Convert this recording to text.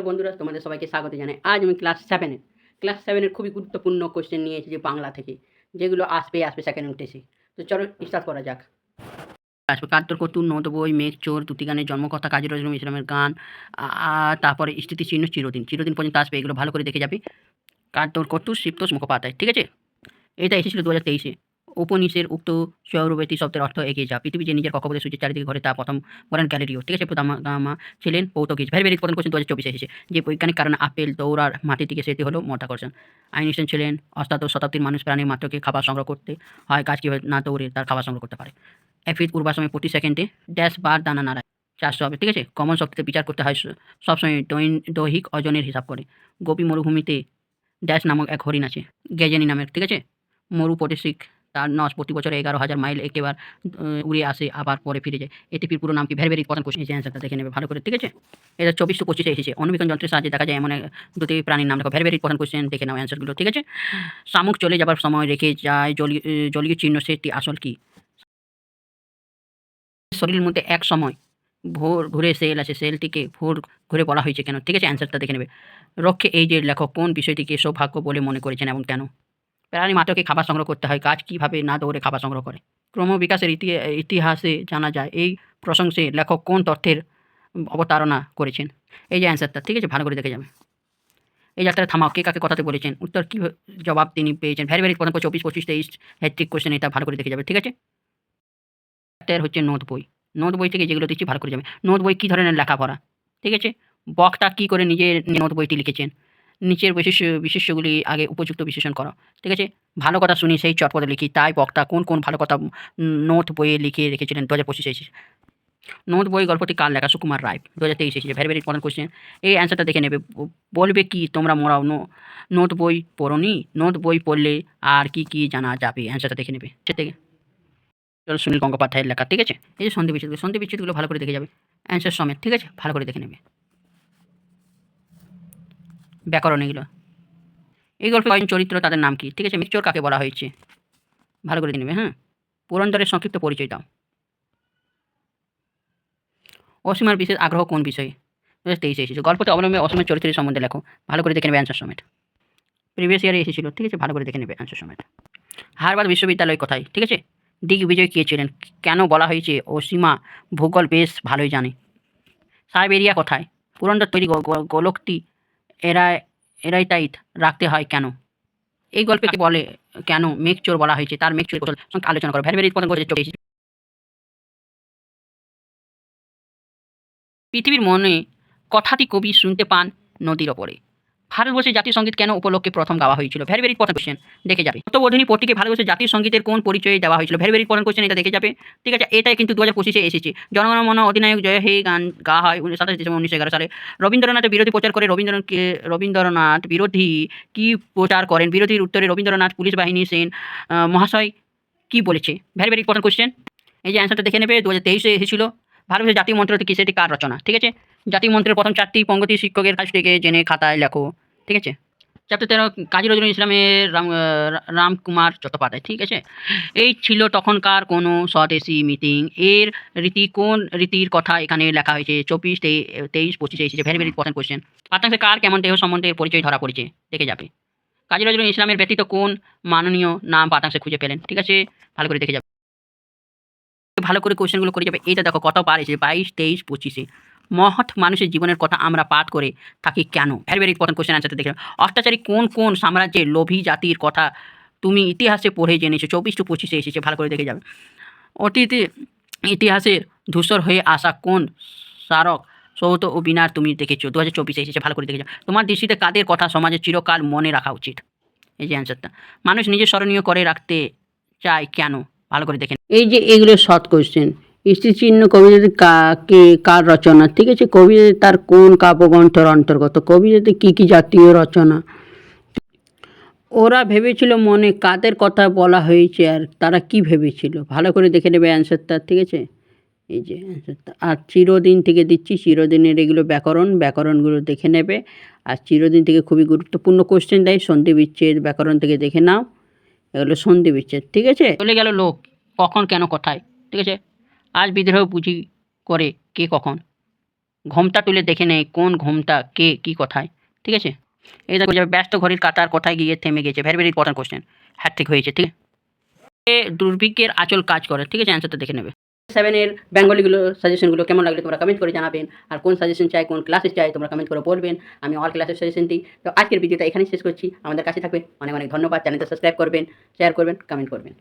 বন্ধুরা তোমাদের সবাইকে স্বাগত জানাই। আজ আমি ক্লাস 7 এর খুবই গুরুত্বপূর্ণ কোশ্চেন নিয়ে এসেছি বাংলা থেকে, যেগুলো আসবে সেকেন্ড নোটিসে। তো চলো স্টার্ট করা যাক। আসবে কাত্তর কতুর নদ বই মেঘ চোর দুটি গানের জন্মকথা কাজী নজরুল ইসলামের গান, তারপরে স্মৃতিচিহ্ন চিরদিন পর্যন্ত আসবে। এগুলো ভালো করে দেখে যাবে। কাত্তর কতুর শিবতোষ মুখোপাধ্যায়, ঠিক আছে। এটা এসেছিল 2023-এ। উপনিষের উক্ত সৌরবেতী শব্দের অর্থ এগিয়ে যা। পৃথিবী যে নিজের কক্ষপথে সূর্যের চারিদিকে ঘরে তা প্রথম বলেন গ্যালিলিও, ঠিক আছে। প্রথমা ছিলেন পর্তুগিজ। ভেরি ইম্পর্টেন্ট কোশ্চেন 2024-এ এসেছে। যে বৈজ্ঞানিক কারণে আপেল দৌড়ার মাটির দিকে সেটি হলো মাধ্যাকর্ষণ। আইনস্টাইন ছিলেন অষ্টাদশ শতাব্দীর মানুষ প্রাণীর মাত্রকে খাবার সংগ্রহ করতে হয়, গাছ কীভাবে না দৌড়ে তার খাবার সংগ্রহ করতে পারে। এফিড উড়বার সময় প্রতি সেকেন্ডে ড্যাশ বার দানা নাড়ায় 400 হবে, ঠিক আছে। কমন শক্তিতে বিচার করতে হয় সবসময় দৈহিক ওজনের হিসাব করে। গোপী মরুভূমিতে ড্যাশ নামক এক হরিণ আছে, গেজেনি নামের, ঠিক আছে। মরু প্রদেশিক তার নস প্রতি বছর 11,000 মাইল একেবার উড়ে আসে, আবার পরে ফিরে যায়। এটিপির পুরো নাম কি? Very important question. এই অ্যান্সারটা দেখে নেবে ভালো করে, ঠিক আছে। এটা 24-25-এ এসেছে। অণুবীক্ষণ যন্ত্রের সাহায্যে দেখা যায় এমন দুটি প্রাণীর নাম লেখো। ভেরি ইম্পর্টেন্ট কোশ্চেন, দেখে নাও অ্যান্সারগুলো, ঠিক আছে। শামুক চলে যাবার সময় রেখে যায় জলীয় চিহ্ন, সেটি আসল কি? শরীরের মধ্যে এক সময় ভোর ঘুরে সেল আছে, সেলটিকে ভোর ঘুরে বলা হয়েছে কেন? ঠিক আছে, অ্যান্সারটা দেখে নেবে। রক্ষে এই যে লেখক কোন বিষয়টিকে সৌভাগ্য বলে মনে করেছেন এবং কেন? প্রাণী মাত্রকে খাবার সংগ্রহ করতে হয়, গাছ কীভাবে না দৌড়ে খাবার সংগ্রহ করে? ক্রমবিকাশের ইতিহাসে জানা যায় এই প্রশংসে লেখক কোন তথ্যের অবতারণা করেছেন? এই যে অ্যান্সারটা, ঠিক আছে, ভালো করে দেখে যাবে। এই যাত্রাটা থামাও, কে কাকে কথাতে বলেছেন? উত্তর কী জবাব তিনি পেয়েছেন? ভেরি ইম্পর্টেন্ট 24-25-23 হ্যাট্রিক কোশ্চেন, এটা ভালো করে দেখে যাবে, ঠিক আছে। একটা হচ্ছে নোট বই। নোট বই থেকে যেগুলো দিচ্ছি ভালো করে যাবে। নোট বই কী ধরনের লেখাপড়া, ঠিক আছে। বক্তা কী করে নিজের নোট বইটি লিখেছেন? নিচের বিশেষ্যগুলি আগে উপযুক্ত বিশ্লেষণ করো, ঠিক আছে। ভালো কথা শুনি সেই চটপটে লিখি, তাই বক্তা কোন ভালো কথা নোট বইয়ে লিখে রেখেছিলেন? 2025-এ এসেছে। নোট বই গল্পটি কার লেখা? সুকুমার রায়। 2023 এসেছে। Very important question. এই অ্যান্সারটা দেখে নেবে। বলবে কি তোমরা মোরাও নোট বই পড়োনি? নোট বই পড়লে আর কি জানা যাবে? অ্যান্সারটা দেখে নেবে। থেকে সুনীল গঙ্গোপাধ্যায়ের লেখা, ঠিক আছে। এই যে সন্ধি বিচ্ছেদগুলো ভালো করে দেখে যাবে অ্যান্সার সমেত, ঠিক আছে, ভালো করে দেখে নেবে। ব্যাকরণ এগুলো। এই গল্পে কয়েকজন চরিত্র, তাদের নাম কি? ঠিক আছে। মিকচোর কাকে বলা হয়েছে? ভালো করে দেখে নেবে। হ্যাঁ, পুরন্দরের সংক্ষিপ্ত পরিচয় দাও। অসীমার বিশেষ আগ্রহ কোন বিষয়ে? 2023-এ এসেছে। গল্পতে অবলম্বনে অসীমের চরিত্রের সম্বন্ধে লেখো, ভালো করে দেখে নেবে অ্যান্সার সমেত। প্রিভিয়াস ইয়ারে এসেছিল, ঠিক আছে, ভালো করে দেখে নেবে অ্যান্সার সমেত। হার্ভার্ড বিশ্ববিদ্যালয় কোথায়? ঠিক আছে। দিগ্বিজয় কে ছিলেন? কেন বলা হয়েছে অসীমা ভূগোল বেশ ভালোই জানে? সাইবেরিয়া কোথায়? পুরন্দর তৈরি গোলকটি এরাইটাইট রাখতে হয় কেন? এই গল্পে বলে কেন মেঘচোর বলা হয়েছে? তার মেঘচোর সঙ্গে আলোচনা করো। ভেরি ইম্পর্টেন্ট করে চলে এসেছে। পৃথিবীর মনে কথাটি কবি শুনতে পান নদীর ওপরে। ভারতবর্ষের জাতীয় সঙ্গীত কেন উপলক্ষে প্রথম গাওয়া হয়েছিল? ভেরি ইম্পর্টেন্ট কোশ্চেন, দেখে যাবে। তত্ত্ববোধিনী পত্রিকে ভারতবর্ষের জাতীয় সঙ্গীতের কোন পরিচয়ে দেওয়া হয়েছিল? ভেরি ইম্পর্টেন্ট কোশ্চেন, এটা দেখে যাবে, ঠিক আছে। এটা কিন্তু 2025-এ এসেছে। জনগণ অধিনায়ক জয় হে গান গাওয়া হয় 27 ডিসেম্বর 1911 সালে। রবীন্দ্রনাথের বিরোধী প্রচার করে রবীন্দ্রনাথ বিরোধী কি প্রচার করেন? বিরোধীর উত্তরে রবীন্দ্রনাথ পুলিশ বাহিনী সেন মহাশয় কি বলেছে? Very important question. এই যে অ্যান্সারটা দেখে নেবে। 2023-এ এসেছিল। ভারতের জাতীয় মন্ত্রটি কি, সেটি কার রচনা? ঠিক আছে। জাতীয় মন্ত্রের প্রথম 4টি পঙ্ক্তি শিক্ষকের কাছ থেকে জেনে খাতায় লেখো, ঠিক আছে। চ্যাপ্টার 13 কাজী নজরুল ইসলামের রামকুমার চট্টোপাধ্যায়, ঠিক আছে। এই ছিল তখনকার কোনো স্বদেশী মিটিং। এর রীতি কোন রীতির কথা এখানে লেখা হয়েছে? 24-23-25-এ এসেছে। Very important question. পাতাংশে কার কেমন দেহ সম্বন্ধে পরিচয় ধরা পড়েছে? দেখে যাবে। কাজী নজরুল ইসলামের ব্যতীত কোন মাননীয় নাম পাতাংশে খুঁজে পেলেন? ঠিক আছে, ভালো করে দেখে যাবে। ভালো করে কোশ্চেনগুলো করে যাবে। এইটা দেখো কত বার এসেছে, 22-23-25-এ। মহৎ মানুষের জীবনের কথা আমরা পাঠ করে থাকি কেন? ভেরি ইম্পর্টেন্ট কোশ্চেন, অ্যান্সারটা দেখে। অত্যাচারী কোন সাম্রাজ্যের লোভী জাতির কথা তুমি ইতিহাসে পড়ে জেনেছো? 24-25-এ এসেছে, ভালো করে দেখে যাবে। অতীতে ইতিহাসের ধূসর হয়ে আসা কোন স্মারক সৌধ ও বিনার তুমি দেখেছো? 2024-এ এসেছে, ভালো করে দেখে যাও। তোমার দৃষ্টিতে কাদের কথা সমাজে চিরকাল মনে রাখা উচিত? এই যে অ্যান্সারটা। মানুষ নিজের স্মরণীয় করে রাখতে চায় কেন? ভালো করে দেখেন। এই যে এগুলো শর্ট কোশ্চেন। স্মৃতিচিহ্ন কবিতাটি কার রচনা? ঠিক আছে। কবিতাটি তার কোন কাব্যগ্রন্থের অন্তর্গত? কবিতাটি কী জাতীয় রচনা? ওরা ভেবেছিল মনে কাদের কথা বলা হয়েছে আর তারা কি ভেবেছিল? ভালো করে দেখে নেবে অ্যান্সারটা, ঠিক আছে। এই যে অ্যান্সারটা। আর চিরদিন থেকে দিচ্ছি, চিরদিনের এগুলো ব্যাকরণগুলো দেখে নেবে। আর চিরদিন থেকে খুবই গুরুত্বপূর্ণ কোশ্চেন দেয়, সন্ধি বিচ্ছেদ ব্যাকরণ থেকে দেখে নাও। এগুলো সন্ধি বিচ্ছেদ, ঠিক আছে। চলে গেল লোক, কখন কেন কোথায়, ঠিক আছে। আজ বিদ্রোহ বুঝি করে কে কখন? ঘোমটা তুলে দেখে নেয় কোন ঘোমটা কে কি কথায়। ঠিক আছে? এই দেখো যে ব্যস্ত ঘড়ির কাঁটার কোথায় গিয়ে থেমে গেছে। Very, very important question. Hat trick হয়েছে। ঠিক আছে? দুর্ভিক্ষের আঁচল কাজ করে। ঠিক আছে? অ্যান্সারটা দেখে নেবে। 7 এর বেঙ্গলিগুলো সাজেশনগুলো কেমন লাগলো তোমরা কমেন্ট করে জানাবেন। আর কোন সাজেশন চাই, কোন ক্লাসে চাই তোমরা কমেন্ট করে বলবেন। আমি অল ক্লাসের সাজেশন দিই। তো আজকের ভিডিওটা এখানেই শেষ করছি। আমাদের কাছে থাকবেন। অনেক, অনেক ধন্যবাদ। চ্যানেলটা সাবস্ক্রাইব করবেন, শেয়ার করবেন, কমেন্ট করবেন।